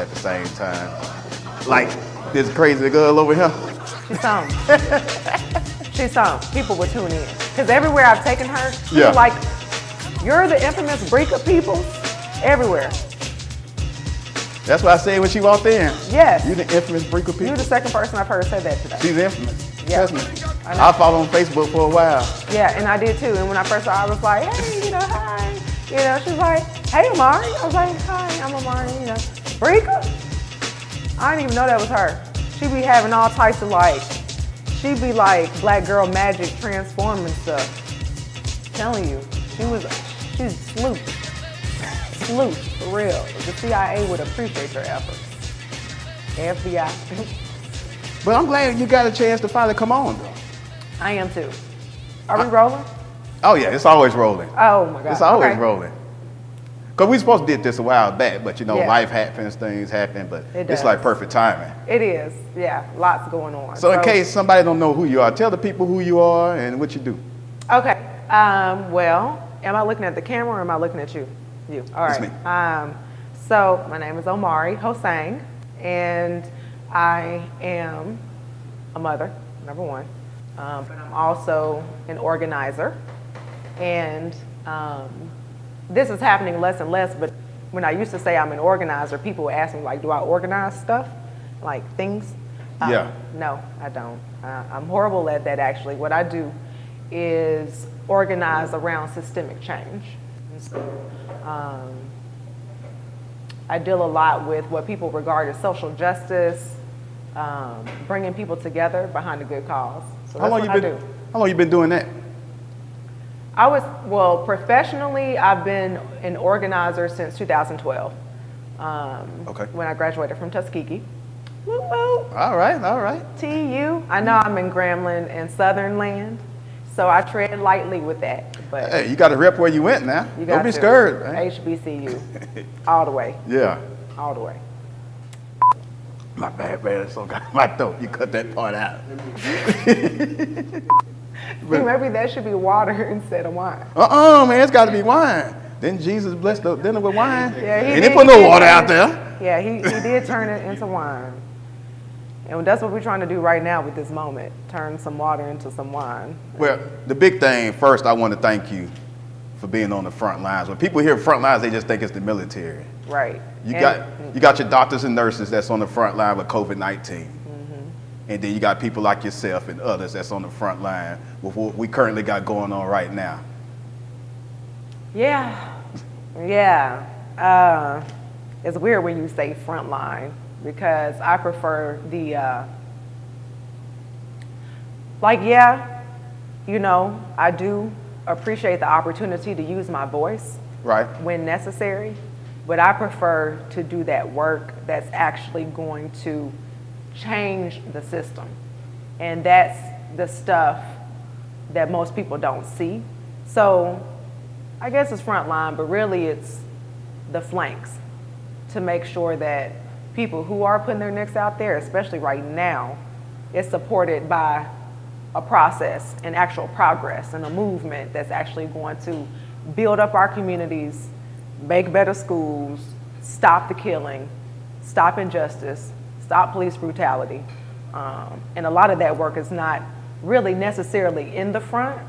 at the same time. Like this crazy girl over here. She's something. She's something. People will tune in. Because everywhere I've taken her, Yeah. like, you're the infamous Breaker people. Everywhere. That's what I said when she walked in. Yes. You the infamous Breaker people. You're the second person I've heard say that today. She's infamous. Yeah. Trust me. I followed on Facebook for a while. Yeah, and I did too. And when I first saw her, I was like, hey, hi. She's like, hey, Omari. I was like, hi, I'm Omari, Breaker? I didn't even know that was her. She be having all types of she be like black girl magic transforming stuff. Telling you, she's sleuth. Sleuth, for real. The CIA would appreciate your efforts. FBI. But I'm glad you got a chance to finally come on, though. I am too. Are we rolling? Oh yeah, it's always rolling. Oh my God. It's always okay. rolling. Because we supposed to did this a while back, but Yeah. life happens, things happen, but It it's does. like perfect timing. It is, yeah, lots going on. So in case somebody don't know who you are, tell the people who you are and what you do. Okay, well, am I looking at the camera or am I looking at you? You, all right. It's me. So my name is Omari Hosang, and I am a mother, number one, but I'm also an organizer, and this is happening less and less, but when I used to say I'm an organizer, people would ask me, like, do I organize stuff? Like things? Yeah. No, I don't. I'm horrible at that, actually. What I do is organize around systemic change. And so I deal a lot with what people regard as social justice, bringing people together behind a good cause. So that's what I do. How long you been doing that? Professionally, I've been an organizer since 2012. Okay. When I graduated from Tuskegee. Woo woo. All right. TU. I know I'm in Grambling and Southern Land, so I tread lightly with that. But Hey, you got to rep where you went now. you Don't got be to. scared, man. HBCU. All the way. Yeah. All the way. My bad, man. It's so got my throat. You cut that part out. See, maybe that should be water instead of wine. Man, it's got to be wine. Then Jesus blessed the dinner with wine. Yeah, he didn't put no water out there. Yeah, he did turn it into wine. And that's what we're trying to do right now with this moment. Turn some water into some wine. Well, the big thing, first, I want to thank you for being on the front lines. When people hear front lines, they just think it's the military. Right. You got your doctors and nurses that's on the front line with COVID-19. And then you got people like yourself and others that's on the front line with what we currently got going on right now. Yeah. It's weird when you say front line because I prefer the, I do appreciate the opportunity to use my voice Right. when necessary, but I prefer to do that work that's actually going to change the system. And that's the stuff that most people don't see. So I guess it's front line, but really it's the flanks to make sure that people who are putting their necks out there, especially right now, is supported by a process and actual progress and a movement that's actually going to build up our communities, make better schools, stop the killing, stop injustice, stop police brutality. And a lot of that work is not really necessarily in the front,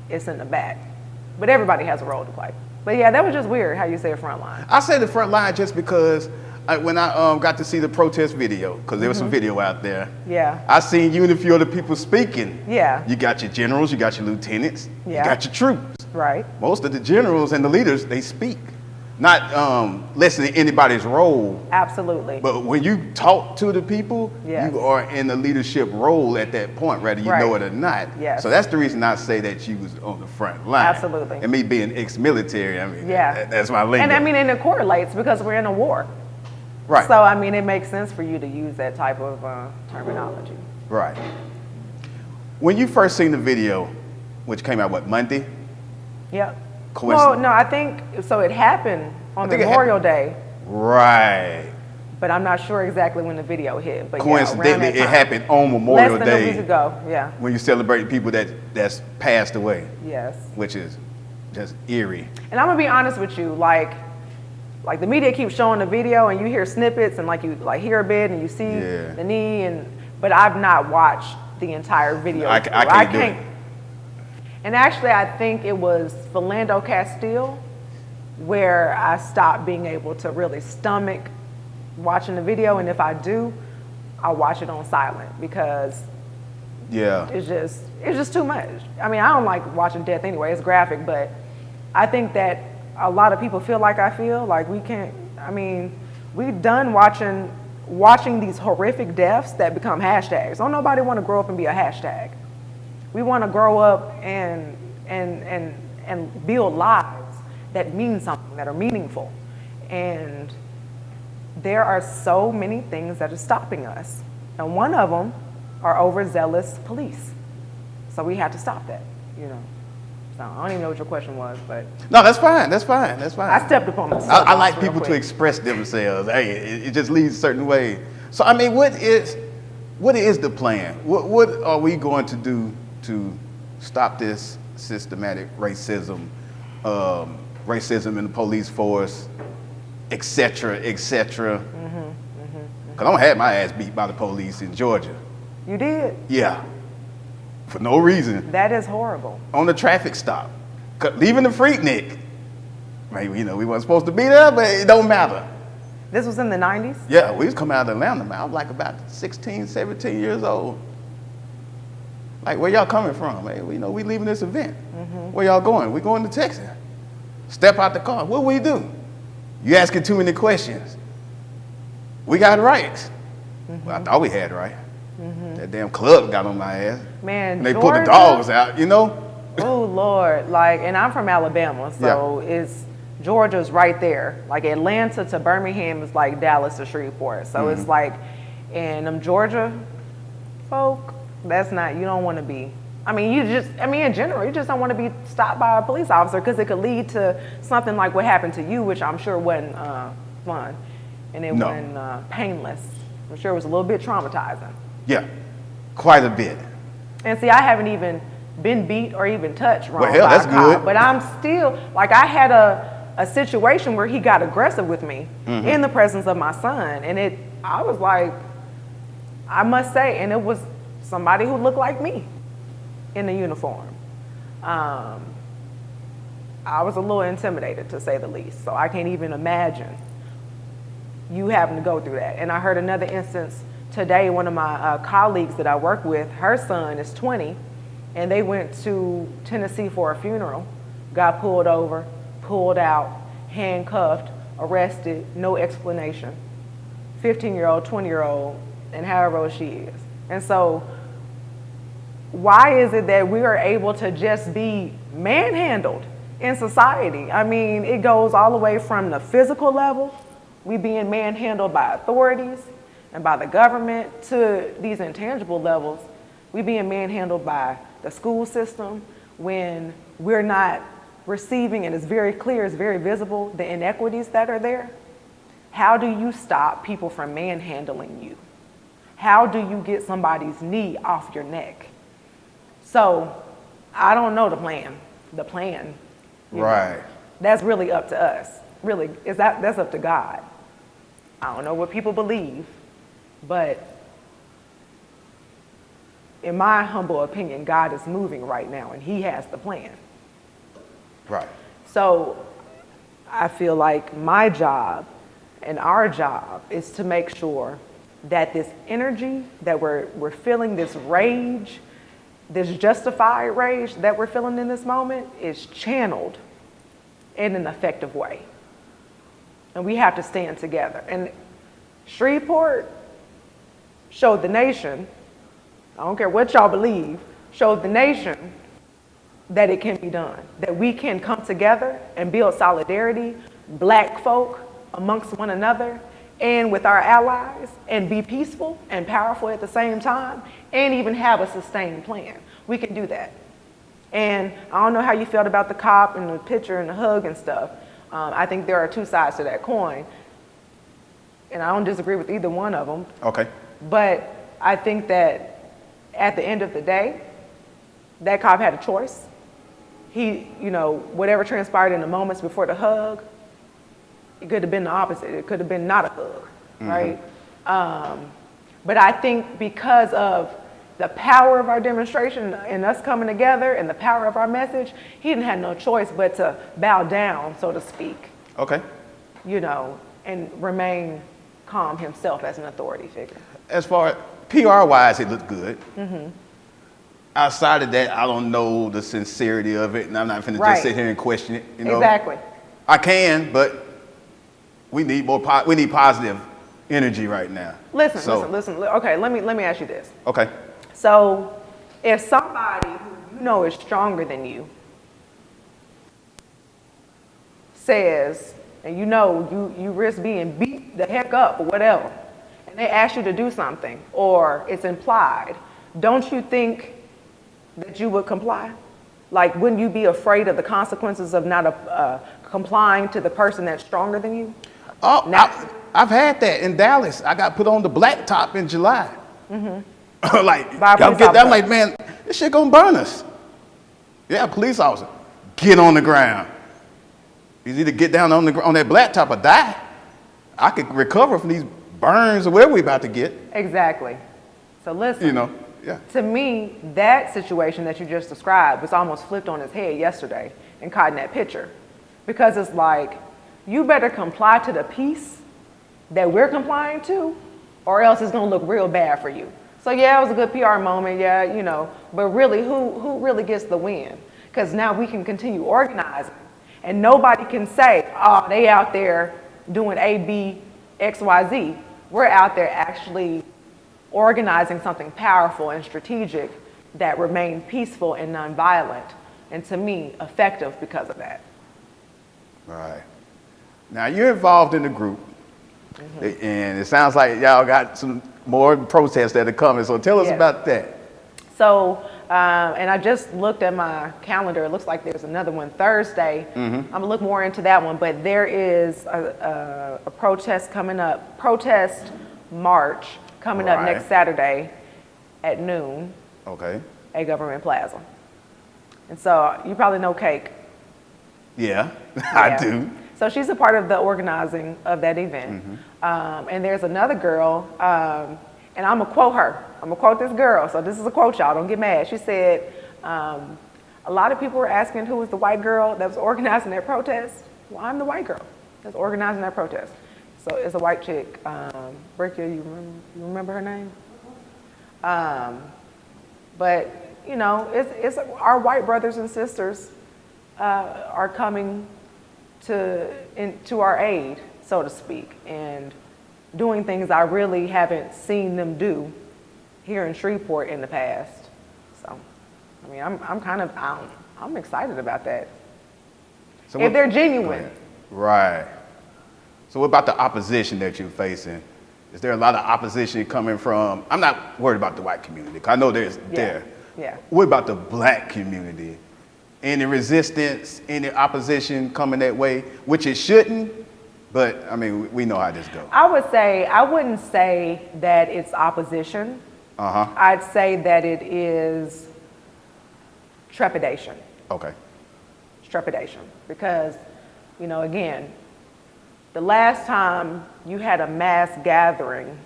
it's in the back. But everybody has a role to play. But yeah, that was just weird how you say front line. I say the front line just because when I got to see the protest video, because there was some video out there. Yeah. I seen you and a few other people speaking. Yeah. You got your generals, you got your lieutenants, Yeah. you got your troops. Right. Most of the generals and the leaders, they speak. Not listening to anybody's role. Absolutely. But when you talk to the people, Yes. you are in the leadership role at that point, whether you know it or not. Yes. So that's the reason I say that you was on the front line. Absolutely. And me being ex-military, I mean, Yeah. that's my lingo. And I mean, and it correlates because we're in a war. Right. So, I mean, it makes sense for you to use that type of terminology. Right. When you first seen the video, which came out, what, Monday? Yep. Coincidence? Well, no, I think, so it happened on think it Memorial Day, Right. but I'm not sure exactly when the video hit. But Coincidentally, yeah, around that it time. happened on Memorial Less than Day. a week ago, yeah. When you celebrate people that's passed away, Yes. which is just eerie. And I'm gonna be honest with you, like, like the media keeps showing the video and you hear snippets and like you like hear a bit and you see the knee but I've not watched the entire video. I can't do it. And actually I think it was Philando Castile where I stopped being able to really stomach watching the video, and if I do, I'll watch it on silent because it's just too much. I mean, I don't like watching death anyway, it's graphic, but I think that a lot of people feel like I feel like we can't, I mean, we're done watching these horrific deaths that become hashtags. Don't nobody want to grow up and be a hashtag. We want to grow up and build lives that mean something, that are meaningful. And there are so many things that are stopping us. And one of them are overzealous police. So we have to stop that, you know. So I don't even know what your question was, but. No, that's fine, that's fine, that's fine. I stepped upon this. I like people to express themselves. Hey, it just leads a certain way. So, I mean, what is the plan? What are we going to do to stop this systematic racism, racism in the police force, et cetera, et cetera? Because I don't have my ass beat by the police in Georgia. You did? Yeah. For no reason. That is horrible. On the traffic stop. Leaving the Freaknik. Maybe, you know, we weren't supposed to be there, but it don't matter. This was in the 90s? Yeah, we was coming out of Atlanta, man. I was like about 16, 17 years old. Like, where y'all coming from? Hey, you know, we leaving this event. Where y'all going? We going to Texas. Step out the car. What we do? You asking too many questions. We got rights. Well, I thought we had rights. That damn club got on my ass. Man, and they put the dogs out, you know? Oh, Lord. Like, and I'm from Alabama, so Georgia's right there. Like, Atlanta to Birmingham is like Dallas to Shreveport. So it's like, and them Georgia folk, that's not, you don't want to be. I mean, in general, you just don't want to be stopped by a police officer because it could lead to something like what happened to you, which I'm sure wasn't fun. And it wasn't painless. I'm sure it was a little bit traumatizing. Yeah, quite a bit. And see, I haven't even been beat or even touched wrong. Well, hell, that's good. But I'm still, like, I had a situation where he got aggressive with me in the presence of my son. And I was like, I must say, and it was somebody who looked like me in the uniform. I was a little intimidated, to say the least. So I can't even imagine you having to go through that. And I heard another instance today. One of my colleagues that I work with, her son is 20, and they went to Tennessee for a funeral, got pulled over, pulled out, handcuffed, arrested, no explanation. 15-year-old, 20-year-old, and however old she is. And so why is it that we are able to just be manhandled in society? I mean, it goes all the way from the physical level, we being manhandled by authorities and by the government, to these intangible levels, we being manhandled by the school system when we're not receiving, and it's very clear, it's very visible, the inequities that are there. How do you stop people from manhandling you? How do you get somebody's knee off your neck? So I don't know the plan. Right. That's really up to us. Really, that's up to God. I don't know what people believe, but in my humble opinion, God is moving right now and he has the plan. Right. So I feel like my job and our job is to make sure that this energy that we're feeling, this rage, this justified rage that we're feeling in this moment, is channeled in an effective way. And we have to stand together. And Shreveport showed the nation, I don't care what y'all believe, showed the nation that it can be done, that we can come together and build solidarity, black folk amongst one another and with our allies, and be peaceful and powerful at the same time, and even have a sustained plan. We can do that. And I don't know how you felt about the cop and the picture and the hug and stuff. I think there are two sides to that coin, and I don't disagree with either one of them. Okay. But I think that at the end of the day, that cop had a choice. He, whatever transpired in the moments before the hug, It could have been the opposite. It could have been not a hug, right? But I think because of the power of our demonstration and us coming together and the power of our message, he didn't have no choice but to bow down, so to speak. Okay. You know, and remain calm himself as an authority figure. As far as PR-wise, it looked good. Outside of that, I don't know the sincerity of it, and I'm not finna just sit here and question it. You know? Exactly. I can, but we need we need positive energy right now. Listen. Okay, let me ask you this. Okay. So, if somebody who you know is stronger than you says, and you know you risk being beat the heck up or whatever, and they ask you to do something, or it's implied, don't you think that you would comply? Like, wouldn't you be afraid of the consequences of not complying to the person that's stronger than you? Oh, I've had that in Dallas. I got put on the black top in July. Like, y'all get that? I'm like, man, this shit gonna burn us. Yeah, police officer, get on the ground. You either get down on that black top or die. I could recover from these burns or whatever we about to get. Exactly. So listen. You know, yeah. To me, that situation that you just described was almost flipped on its head yesterday and caught in that picture. Because it's like, you better comply to the piece that we're complying to, or else it's gonna look real bad for you. So yeah, it was a good PR moment, yeah, you know, but really, who really gets the win? Because now we can continue organizing, and nobody can say, oh, they out there doing A, B, X, Y, Z. We're out there actually organizing something powerful and strategic that remained peaceful and nonviolent, and to me, effective because of that. Right. Now you're involved in the group, and it sounds like y'all got some more protests that are coming. So tell us about that. So, and I just looked at my calendar. It looks like there's another one Thursday. I'm gonna look more into that one, but there is a protest coming up, protest march coming up next Saturday at noon. Okay. At Government Plaza. And so you probably know Cake. Yeah, I do. So she's a part of the organizing of that event. And there's another girl, and I'm gonna quote her. I'm gonna quote this girl. So this is a quote, y'all, don't get mad. She said, a lot of people were asking who was the white girl that was organizing that protest. Well, I'm the white girl that's organizing that protest. So it's a white chick. Bricka, you remember her name? But, you know, it's our white brothers and sisters are coming to our aid, so to speak, and doing things I really haven't seen them do here in Shreveport in the past. So, I mean, I'm excited about that. So if they're genuine. Right. So what about the opposition that you're facing? Is there a lot of opposition coming from, I'm not worried about the white community, 'cause I know there's there. Yeah. What about the black community? Any resistance, any opposition coming that way, which it shouldn't, but I mean, we know how this goes. I wouldn't say that it's opposition. I'd say that it is trepidation. Okay. It's trepidation because, you know, again, the last time you had a mass gathering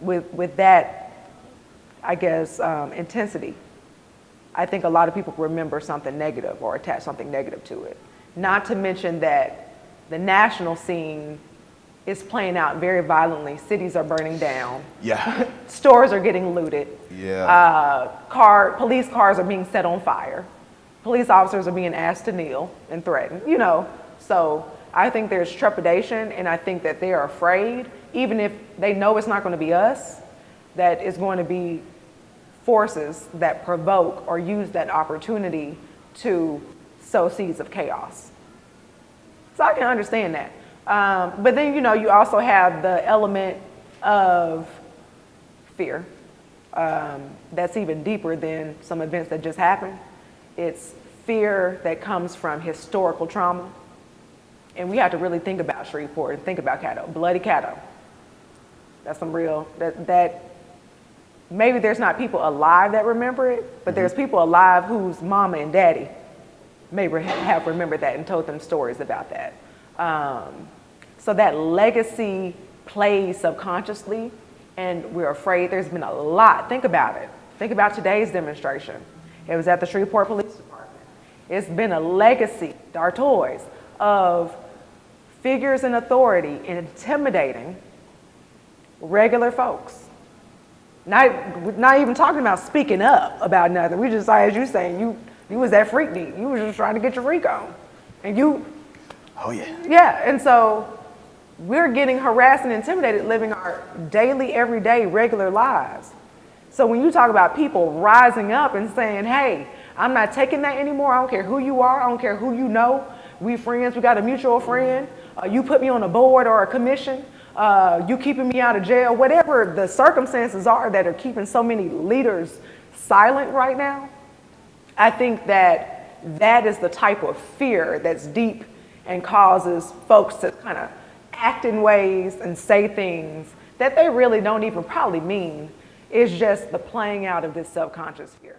with that, I guess, intensity, I think a lot of people remember something negative or attach something negative to it. Not to mention that the national scene is playing out very violently. Cities are burning down. Yeah. Stores are getting looted. Yeah. Police cars are being set on fire. Police officers are being asked to kneel and threatened, you know. So I think there's trepidation, and I think that they are afraid, even if they know it's not going to be us, that it's going to be forces that provoke or use that opportunity to sow seeds of chaos. So I can understand that. But then, you know, you also have the element of fear that's even deeper than some events that just happened. It's fear that comes from historical trauma. And we have to really think about Shreveport and think about Caddo, Bloody Caddo. That's some real, that maybe there's not people alive that remember it, but there's people alive whose mama and daddy may have remembered that and told them stories about that. So that legacy plays subconsciously, and we're afraid. There's been a lot. Think about it. Think about today's demonstration. It was at the Shreveport Police Department. It's been a legacy, our toys, of figures in authority intimidating regular folks. Not even talking about speaking up about nothing. We just, as you saying, you was that freaknik. You was just trying to get your freak on. And you. Oh yeah. Yeah, and so we're getting harassed and intimidated living our daily, everyday, regular lives. So when you talk about people rising up and saying, hey, I'm not taking that anymore. I don't care who you are. I don't care who you know. We friends. We got a mutual friend. You put me on a board or a commission. You keeping me out of jail. Whatever the circumstances are that are keeping so many leaders silent right now, I think that is the type of fear that's deep and causes folks to kind of act in ways and say things that they really don't even probably mean. It's just the playing out of this subconscious fear.